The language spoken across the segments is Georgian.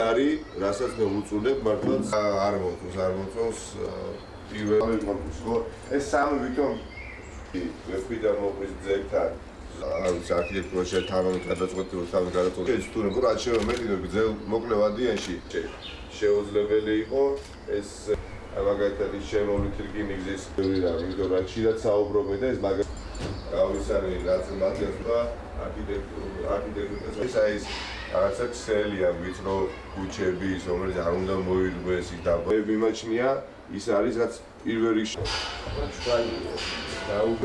არის, რასაც მე ვუწუდებ, მართლაც არ მომწონს პირველი კონკურსი. ეს სამი ვითომ ვეფიდა მოყვის ძეგლთან. არის არქიტექტურაში თავგადაწყვეტილება ეს თუნდაც რაც შემომედინო გძელ მოკლე ვადიანში შეუძლებელი იყო ეს მაგალითად შემოვლით რკინიგზის ბევრი რამ, იმიტომ რომ შეიძლება საუბრობენ და ეს გავისანი რაც მაგას და არქიტექტურას ეს რაღაცა ქსელია ვიწრო ქუჩები, რომელიც არ უნდა მოიდგეს და მიმაჩნია ის არის რაც პირველ რიგში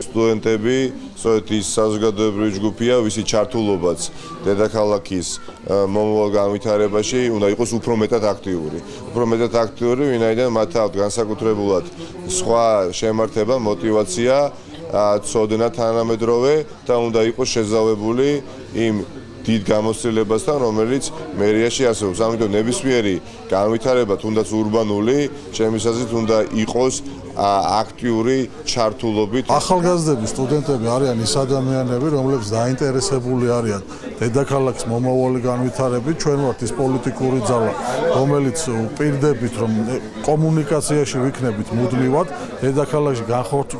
სტუდენტები, სწორედ ის საზოგადოებრივი ჯგუფია, ვისი ჩართულობაც დედაქალაქის მომავალ განვითარებაში უნდა იყოს უფრო მეტად აქტიური, ვინაიდან მათ აქვს განსაკუთრებულად სხვა შემართება, მოტივაცია, ცოდნა თანამედროვე და უნდა იყოს შეზავებული იმ დიდ გამოცდილებასთან, რომელიც მერიაში არსებობს. ამიტომ ნებისმიერი განვითარება, თუნდაც ურბანული, ჩემის აზრით უნდა იყოს აქტიური ჩართულობით. ახალგაზრდები, სტუდენტები არიან ის ადამიანები, რომლებიც დაინტერესებული არიან დედაქალაქის მომავალი განვითარებით. ჩვენ ვართ ის პოლიტიკური ძალა, რომელიც ვპირდებით, რომ კომუნიკაციაში ვიქნებით მუდმივად დედაქალაქში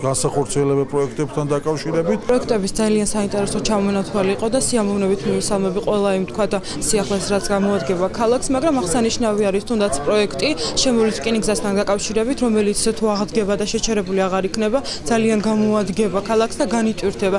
განსახორციელებელ პროექტებთან დაკავშირებით. პროექტების ძალიან საინტერესო ჩამონათვალი იყო და სიამოვნებით მივისალმები ყველა იმ თქვა და სიახლეს რაც გამოადგება ქალაქს, მაგრამ აღსანიშნავი არის თუნდაც პროექტი შემოვლით რკინიგზასთან დაკავშირებით, რომელიც თუ აღდგება და შეჩერებული აღარ იქნება, ძალიან გამოადგება ქალაქს და განიტვირთება.